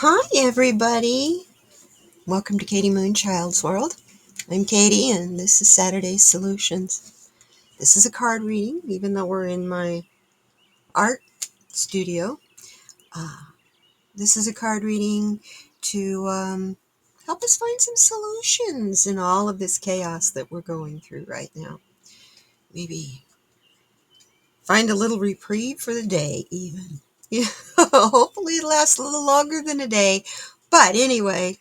Hi, everybody. Welcome to kdmoonchild's world. I'm Katie, and this is Saturday's Solutions. This is a card reading, even though we're in my art studio. This is a card reading to help us find some solutions in all of this chaos that we're going through right now. Maybe find a little reprieve for the day, even. Yeah, hopefully it lasts a little longer than a day. But anyway,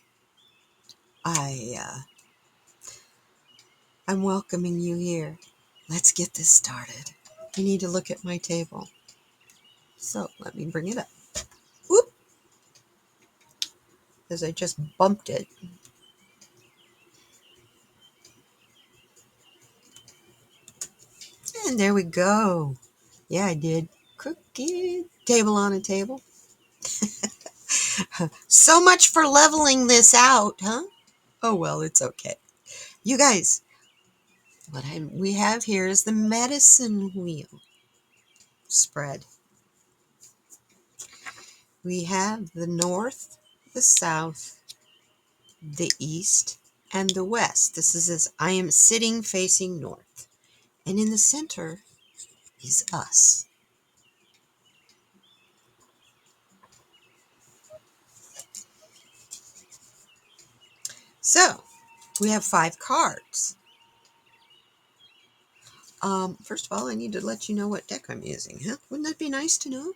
I'm welcoming you here. Let's get this started. I need to look at my table. So let me bring it up. Whoop! As I just bumped it. And there we go. Yeah, I did. Crooked table on a table. So much for leveling this out, huh? Oh, well, it's okay. You guys, we have here is the medicine wheel spread. We have the north, the south, the east, and the west. This is as I am sitting facing north. And in the center is us. So, we have 5 cards. First of all, I need to let you know what deck I'm using, huh? Wouldn't that be nice to know?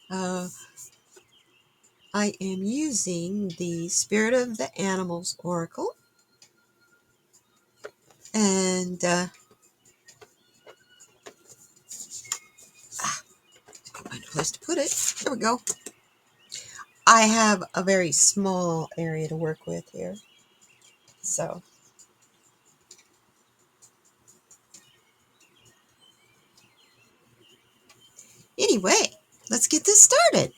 Uh, I am using the Spirit of the Animals Oracle. And, find a place to put it. There we go. I have a very small area to work with here. So, anyway, let's get this started.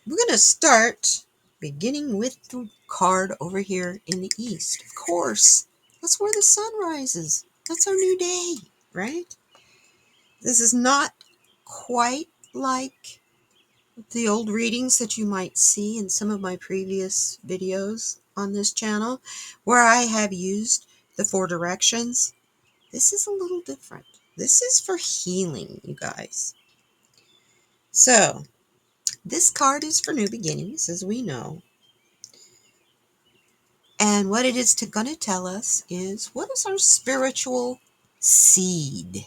We're going to start beginning with the card over here in the east. Of course, that's where the sun rises. That's our new day, right? This is not quite like the old readings that you might see in some of my previous videos on this channel, where I have used the 4 directions. This is a little different. This is for healing, you guys. So, this card is for new beginnings, as we know. And what it is going to tell us is, what is our spiritual seed?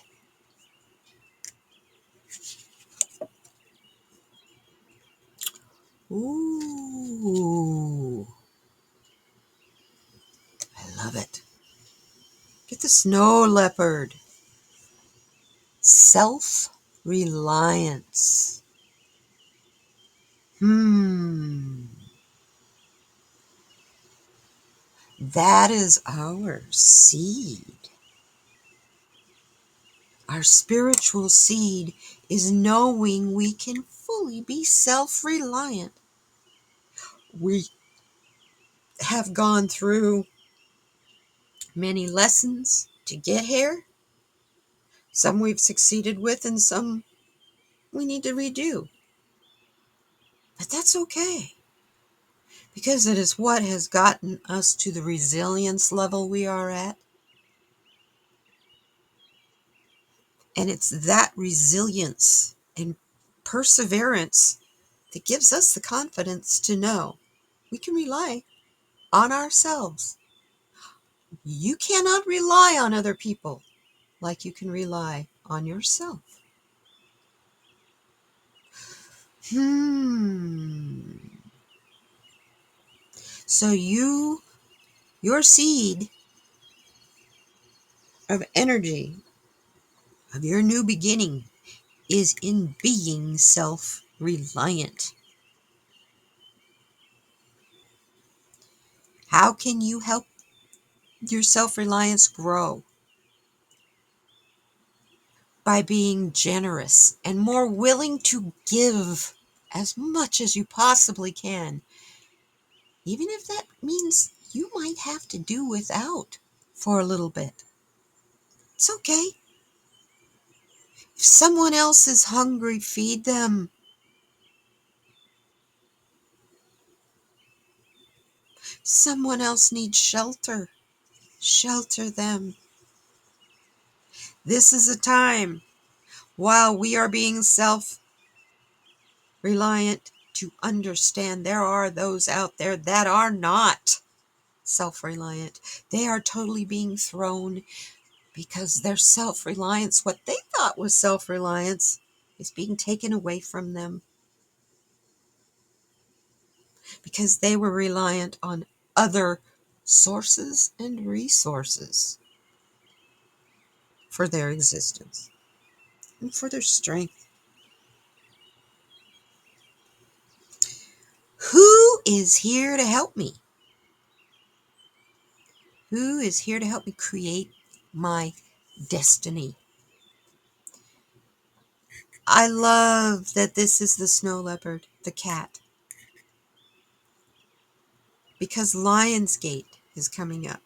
Ooh, I love it. Get the snow leopard. Self-reliance. That is our seed. Our spiritual seed is knowing we can fully be self-reliant. We have gone through many lessons to get here. Some we've succeeded with, and some we need to redo. But that's okay, because it is what has gotten us to the resilience level we are at. And it's that resilience and perseverance that gives us the confidence to know we can rely on ourselves. You cannot rely on other people like you can rely on yourself. So your seed of energy, of your new beginning, is in being self-reliant. How can you help your self-reliance grow? By being generous and more willing to give as much as you possibly can, even if that means you might have to do without for a little bit. It's okay. If someone else is hungry, feed them. Someone else needs shelter. Shelter them. This is a time while we are being self-reliant to understand there are those out there that are not self-reliant. They are totally being thrown because their self-reliance, what they thought was self-reliance, is being taken away from them because they were reliant on other sources and resources for their existence and for their strength. Who is here to help me? Who is here to help me create my destiny? I love that this is the snow leopard, the cat, because Lionsgate is coming up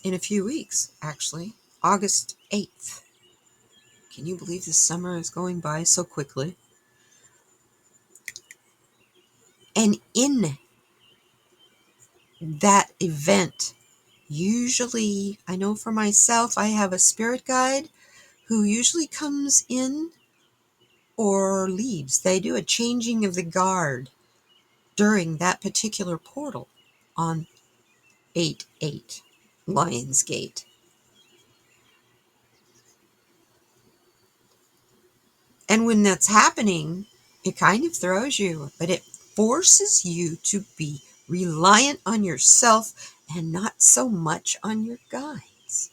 in a few weeks, actually, August 8th. Can you believe the summer is going by so quickly? And in that event, usually, I know for myself, I have a spirit guide who usually comes in or leaves. They do a changing of the guard during that particular portal on 8/8 Lionsgate. And when that's happening, it kind of throws you, but it forces you to be reliant on yourself and not so much on your guides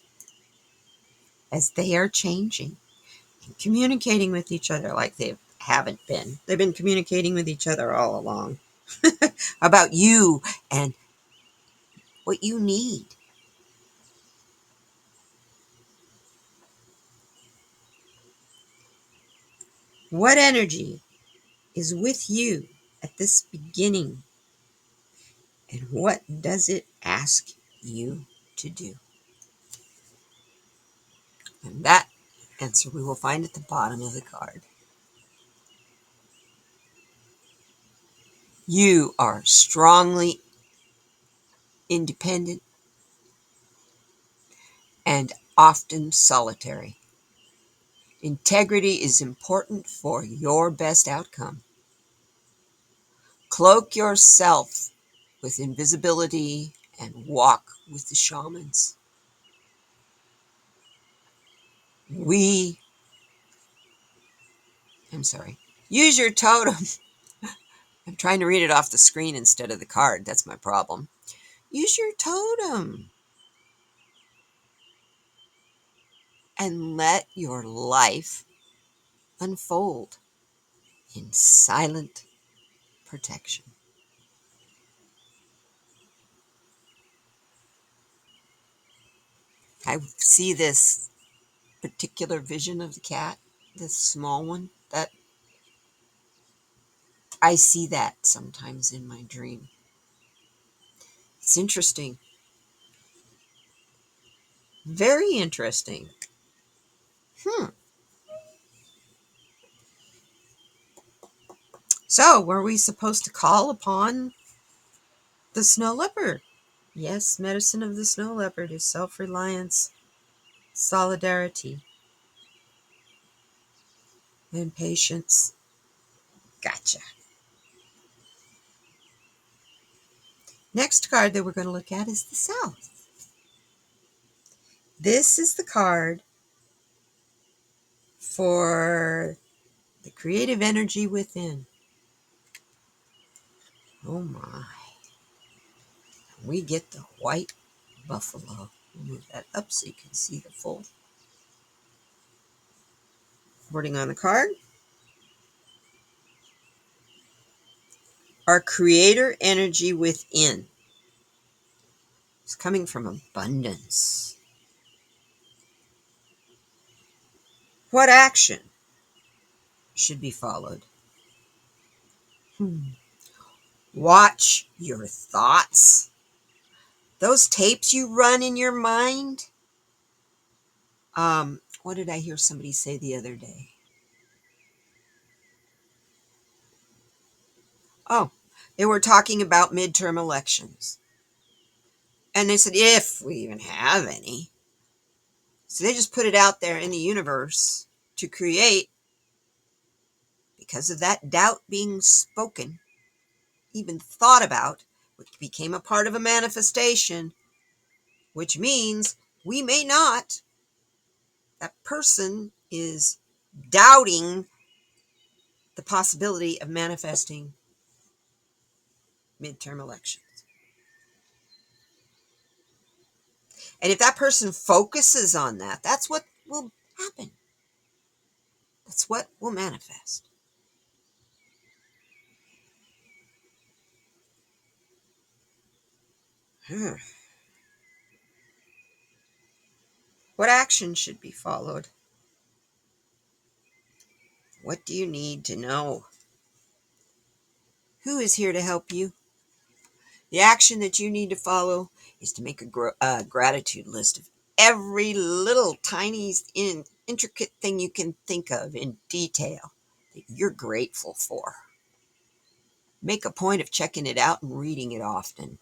as they are changing and communicating with each other like they haven't been. They've been communicating with each other all along about you and what you need. What energy is with you at this beginning, and what does it ask you to do? And that answer we will find at the bottom of the card. You are strongly independent and often solitary. Integrity is important for your best outcome. Cloak yourself with invisibility and walk with the shamans. We, I'm sorry, use your totem. I'm trying to read it off the screen instead of the card. That's my problem. Use your totem and let your life unfold in silent protection. I see this particular vision of the cat, this small one, that I see that sometimes in my dream. It's interesting. Very interesting. So, were we supposed to call upon the snow leopard? Yes, medicine of the snow leopard is self-reliance, solidarity, and patience. Gotcha. Next card that we're going to look at is the South. This is the card for the creative energy within. Oh my. We get the white buffalo. We'll move that up so you can see the full wording on the card. Our creator energy within is coming from abundance. What action should be followed? Watch your thoughts. Those tapes you run in your mind. What did I hear somebody say the other day? Oh, They were talking about midterm elections. And they said, if we even have any. So they just put it out there in the universe to create, because of that doubt being spoken, even thought about, which became a part of a manifestation, which means we may not. That person is doubting the possibility of manifesting midterm elections. And if that person focuses on that, that's what will happen. That's what will manifest. What action should be followed? What do you need to know? Who is here to help you? The action that you need to follow is to make a gratitude list of every little tiny intricate thing you can think of in detail that you're grateful for. Make a point of checking it out and reading it often.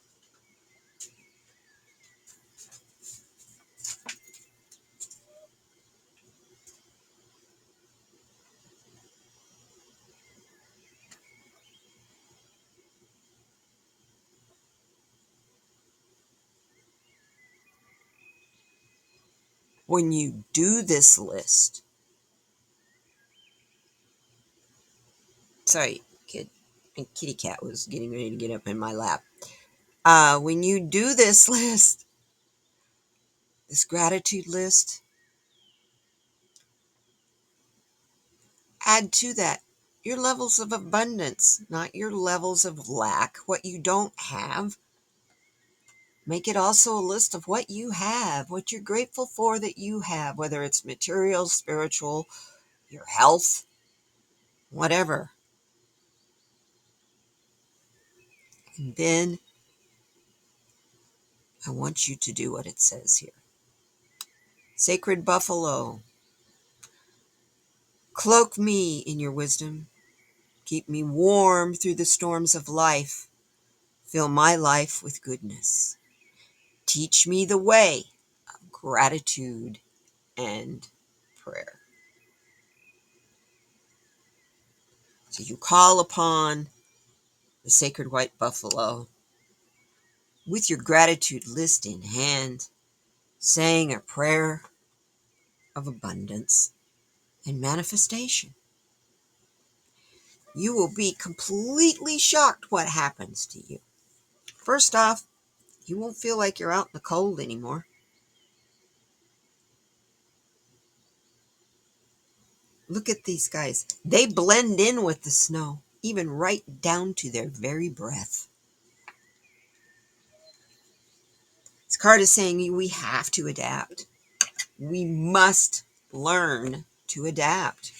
When you do this list, sorry, kid, and kitty cat was getting ready to get up in my lap. When you do this list, this gratitude list, add to that your levels of abundance, not your levels of lack, what you don't have. Make it also a list of what you have, what you're grateful for that you have, whether it's material, spiritual, your health, whatever. And then I want you to do what it says here. Sacred buffalo, cloak me in your wisdom. Keep me warm through the storms of life. Fill my life with goodness. Teach me the way of gratitude and prayer. So you call upon the sacred white buffalo with your gratitude list in hand, saying a prayer of abundance and manifestation. You will be completely shocked what happens to you. First off, you won't feel like you're out in the cold anymore. Look at these guys. They blend in with the snow, even right down to their very breath. This card is saying we have to adapt. We must learn to adapt.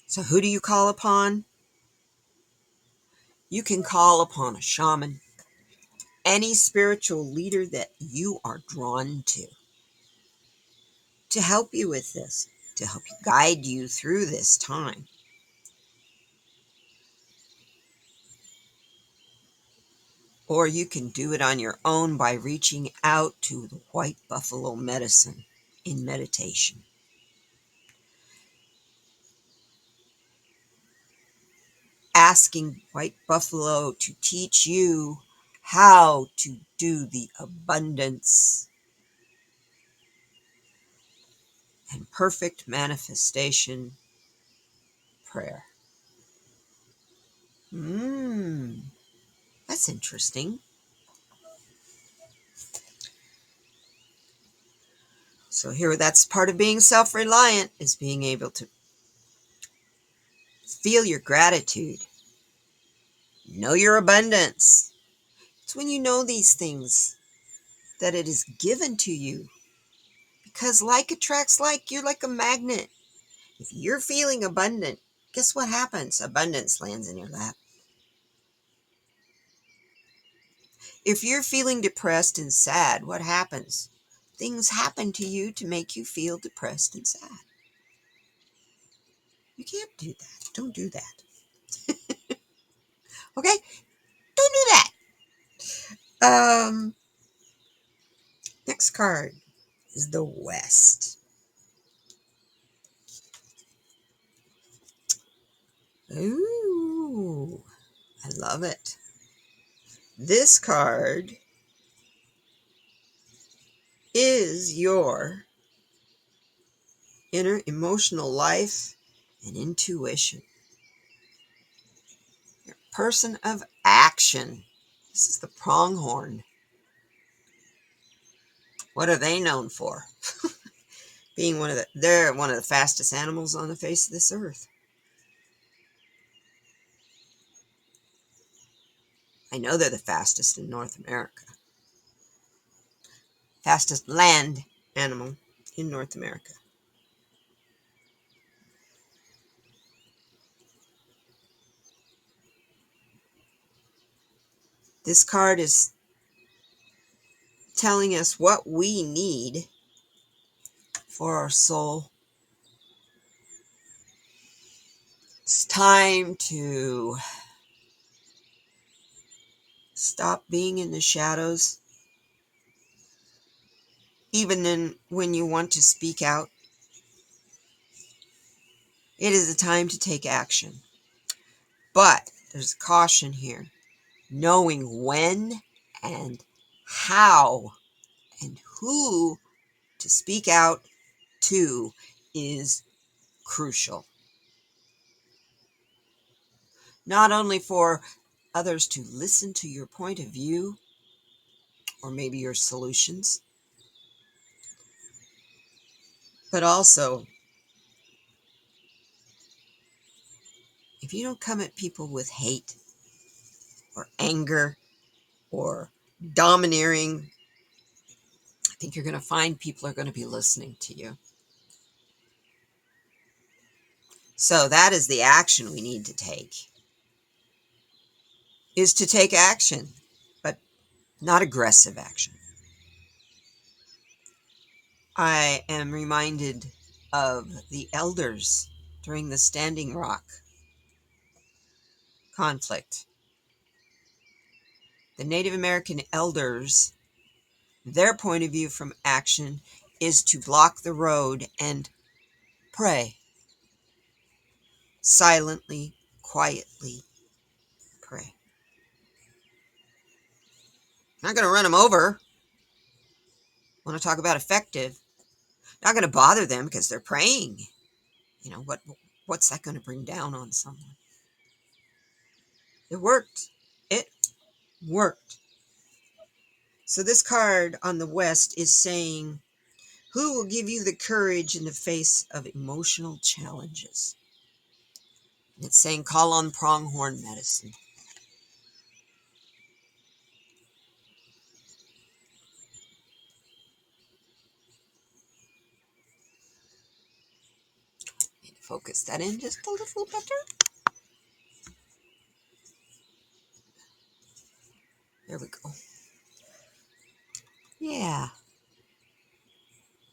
So who do you call upon? You can call upon a shaman, any spiritual leader that you are drawn to help you with this, to help you guide you through this time. Or you can do it on your own by reaching out to the white buffalo medicine in meditation. Asking white buffalo to teach you how to do the abundance and perfect manifestation prayer. That's interesting. So here, that's part of being self-reliant, is being able to feel your gratitude, know your abundance. It's when you know these things that it is given to you, because like attracts like. You're like a magnet. If you're feeling abundant, guess what happens? Abundance lands in your lap. If you're feeling depressed and sad, what happens? Things happen to you to make you feel depressed and sad. You can't do that. Don't do that. Okay? Don't do that. Next card is the West. Ooh, I love it. This card is your inner emotional life and intuition. You're a person of action. This is the pronghorn. What are they known for? Being they're one of the fastest animals on the face of this earth. I know they're the fastest in North America. Fastest land animal in North America. This card is telling us what we need for our soul. It's time to stop being in the shadows, even when you want to speak out. It is a time to take action. But there's caution here. Knowing when and how and who to speak out to is crucial. Not only for others to listen to your point of view or maybe your solutions, but also if you don't come at people with hate or anger or domineering, I think you're going to find people are going to be listening to you. So that is the action we need to take, is to take action, but not aggressive action. I am reminded of the elders during the Standing Rock conflict. The Native American elders, their point of view from action is to block the road and pray. Silently, quietly pray. Not going to run them over. Want to talk about effective? Not going to bother them because they're praying. You know, what's that going to bring down on someone? It worked. It worked. So this card on the West is saying, who will give you the courage in the face of emotional challenges? And it's saying, call on pronghorn medicine. Need to focus that in just a little better. There we go. Yeah.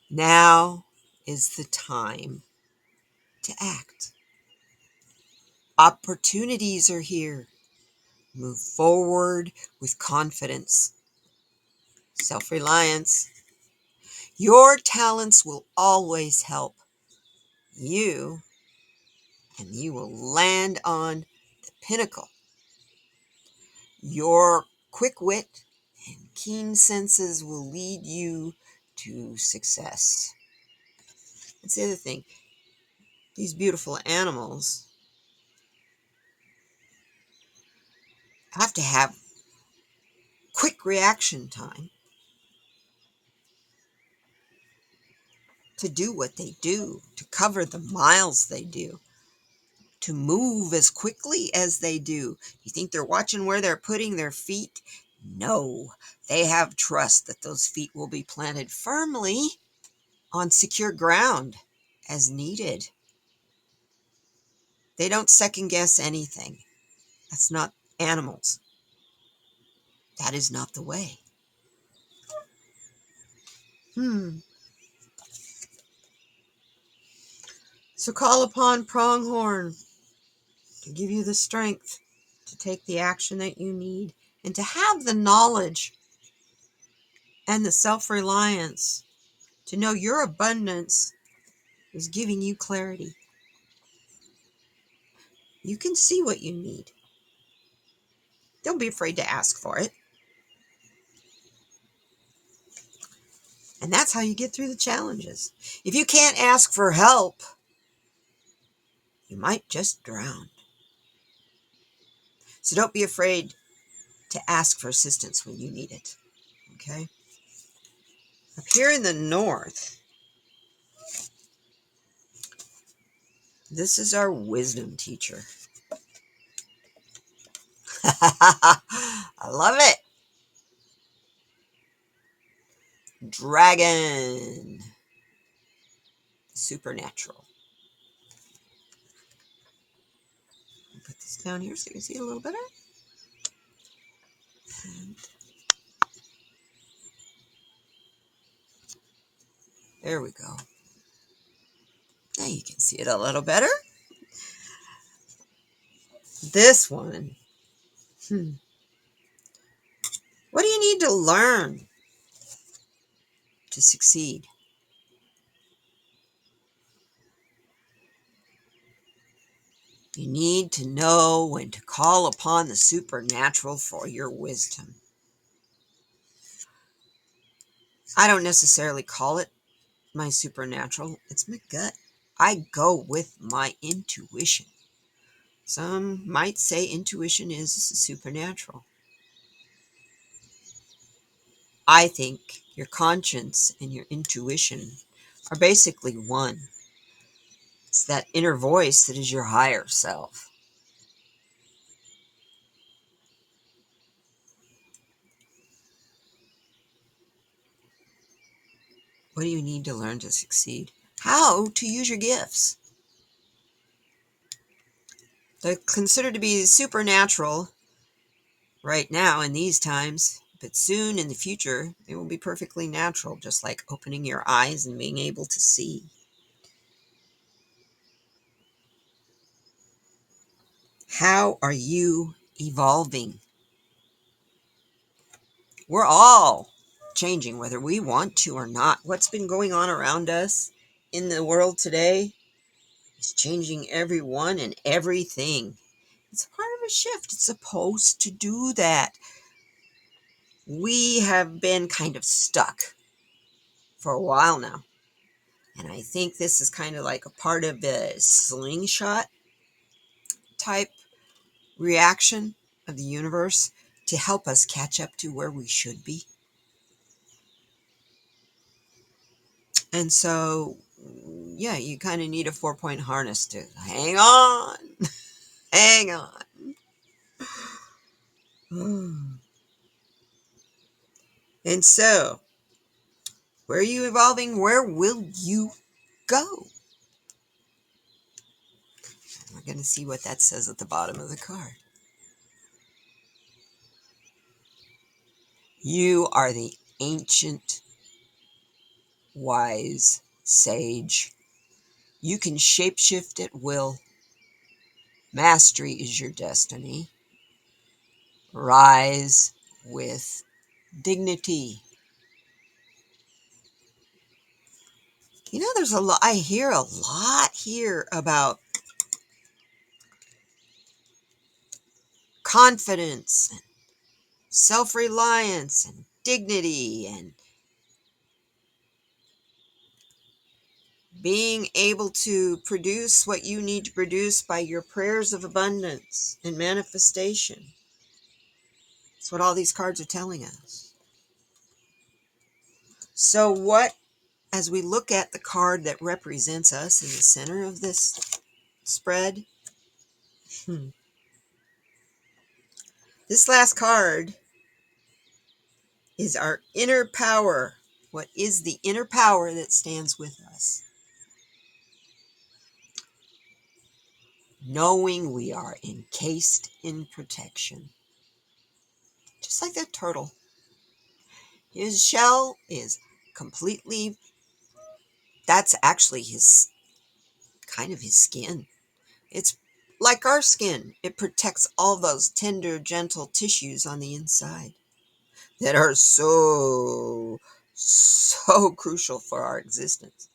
Now is the time to act. Opportunities are here. Move forward with confidence, self-reliance. Your talents will always help you, and you will land on the pinnacle. Your quick wit and keen senses will lead you to success. That's the other thing. These beautiful animals have to have quick reaction time to do what they do, to cover the miles they do, to move as quickly as they do. You think they're watching where they're putting their feet? No, they have trust that those feet will be planted firmly on secure ground as needed. They don't second guess anything. That's not animals. That is not the way. So So call upon Pronghorn to give you the strength to take the action that you need and to have the knowledge and the self-reliance to know your abundance is giving you clarity. You can see what you need. Don't be afraid to ask for it. And that's how you get through the challenges. If you can't ask for help, you might just drown. So don't be afraid to ask for assistance when you need it. Okay? Up here in the north, this is our wisdom teacher. I love it. Dragon. Supernatural. Put this down here so you can see it a little better. And there we go. Now you can see it a little better. This one. What do you need to learn to succeed? You need to know when to call upon the supernatural for your wisdom. I don't necessarily call it my supernatural. It's my gut. I go with my intuition. Some might say intuition is supernatural. I think your conscience and your intuition are basically one. It's that inner voice that is your higher self. What do you need to learn to succeed? How to use your gifts. They're considered to be supernatural right now in these times, but soon in the future, they will be perfectly natural, just like opening your eyes and being able to see. How are you evolving? We're all changing, whether we want to or not. What's been going on around us in the world today is changing everyone and everything. It's a part of a shift. It's supposed to do that. We have been kind of stuck for a while now. And I think this is kind of like a part of the slingshot type reaction of the universe to help us catch up to where we should be. And so, yeah, you kind of need a 4-point harness to hang on, hang on. And so, where are you evolving? Where will you go? We're going to see what that says at the bottom of the card. You are the ancient, wise sage. You can shapeshift at will. Mastery is your destiny. Rise with dignity. You know, there's a lot, I hear a lot here about confidence and self-reliance and dignity and being able to produce what you need to produce by your prayers of abundance and manifestation. That's what all these cards are telling us. So what, as we look at the card that represents us in the center of this spread, this last card is our inner power. What is the inner power that stands with us? Knowing we are encased in protection. Just like that turtle. His shell is completely, that's actually his kind of his skin. It's like our skin. It protects all those tender, gentle tissues on the inside that are so, so crucial for our existence.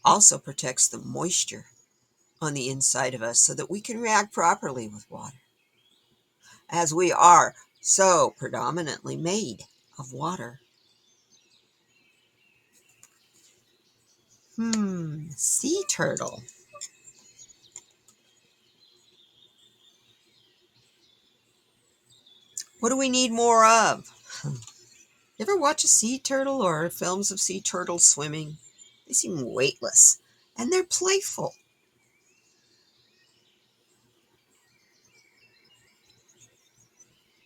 Also protects the moisture on the inside of us so that we can react properly with water, as we are so predominantly made of water. Sea turtle. What do we need more of? Ever watch a sea turtle or films of sea turtles swimming? They seem weightless, and they're playful.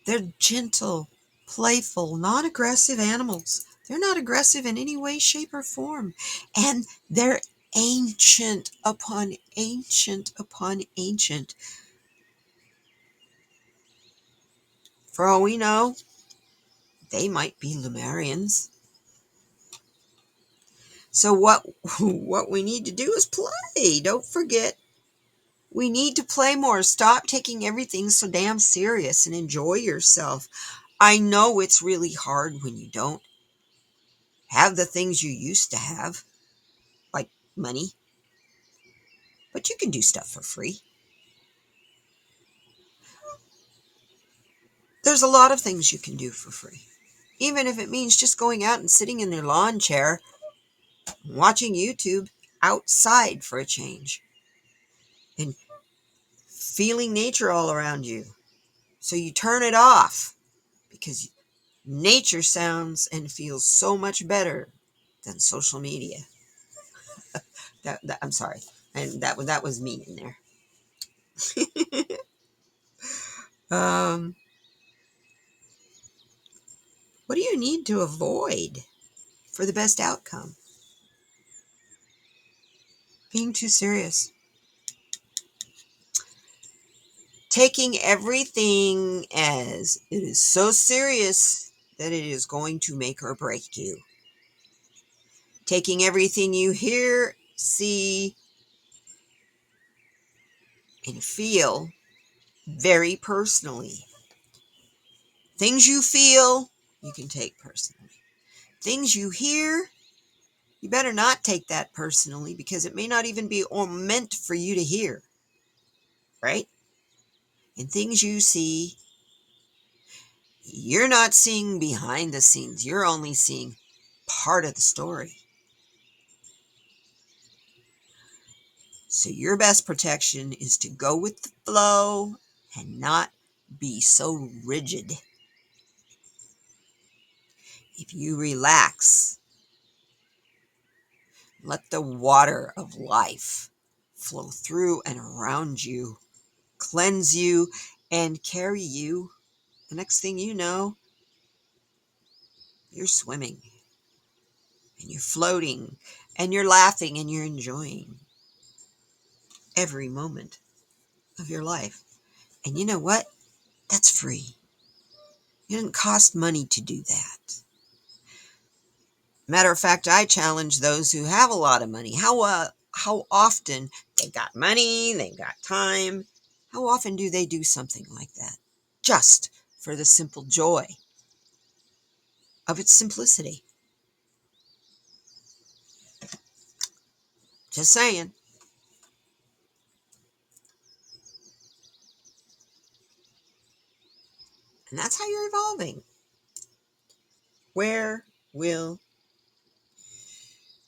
They're gentle, playful, non-aggressive animals. They're not aggressive in any way, shape, or form. And they're ancient upon ancient upon ancient. For all we know, they might be Lemurians. So what we need to do is play. Don't forget, we need to play more. Stop taking everything so damn serious and enjoy yourself. I know it's really hard when you don't have the things you used to have, like money, but you can do stuff for free. There's a lot of things you can do for free, even if it means just going out and sitting in your lawn chair, watching YouTube outside for a change, and feeling nature all around you. So you turn it off because nature sounds and feels so much better than social media. That I'm sorry, and that was me in there. um, what do you need to avoid for the best outcome? Being too serious. Taking everything as it is so serious that it is going to make or break you. Taking everything you hear, see, and feel very personally. Things you feel, you can take personally. Things you hear, you better not take that personally because it may not even be or meant for you to hear, right? And things you see, you're not seeing behind the scenes. You're only seeing part of the story. So your best protection is to go with the flow and not be so rigid. If you relax, let the water of life flow through and around you, cleanse you, and carry you. The next thing you know, you're swimming and you're floating and you're laughing and you're enjoying every moment of your life. And you know what? That's free. It didn't cost money to do that. Matter of fact, I challenge those who have a lot of money. How often they've got money, they've got time. How often do they do something like that? Just for the simple joy of its simplicity. Just saying. And that's how you're evolving. Where will,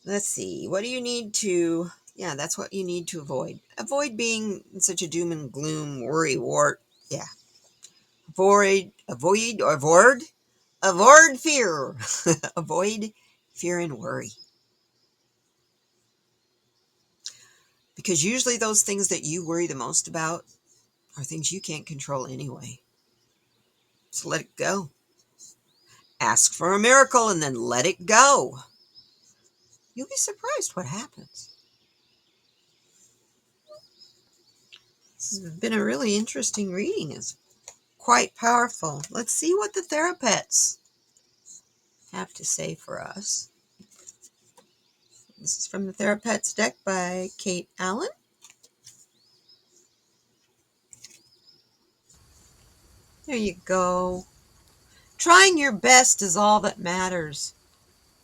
let's see, what do you need to, yeah, that's what you need to avoid. Avoid being such a doom and gloom, worry, wart. Yeah. Avoid fear. Avoid fear and worry. Because usually those things that you worry the most about are things you can't control anyway. So let it go. Ask for a miracle and then let it go. You'll be surprised what happens. This has been a really interesting reading. It's quite powerful. Let's see what the therapests have to say for us. This is from the Therapets deck by Kate Allen. There you go. Trying your best is all that matters.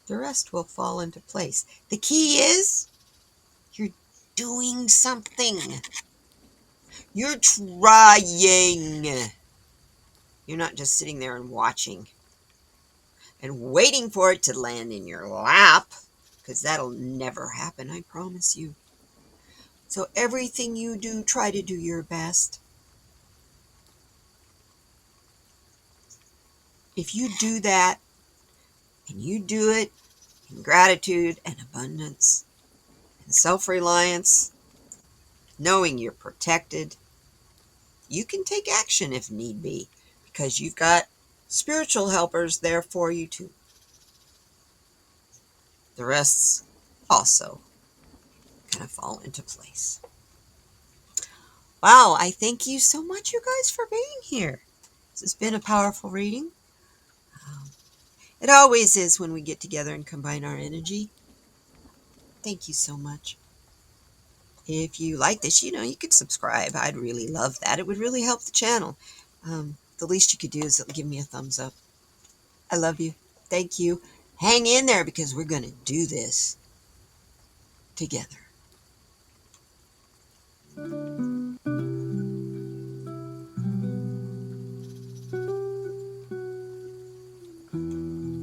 The rest will fall into place. The key is you're doing something. You're trying. You're not just sitting there and watching and waiting for it to land in your lap, because that'll never happen, I promise you. So everything you do, try to do your best. If you do that, and you do it in gratitude and abundance and self-reliance, knowing you're protected, you can take action if need be, because you've got spiritual helpers there for you too. The rest's also going to fall into place. Wow, I thank you so much, you guys, for being here. This has been a powerful reading. It always is when we get together and combine our energy. Thank you so much. If you like this, you could subscribe. I'd really love that. It would really help the channel. The least you could do is give me a thumbs up. I love you. Thank you. Hang in there, because we're going to do this together.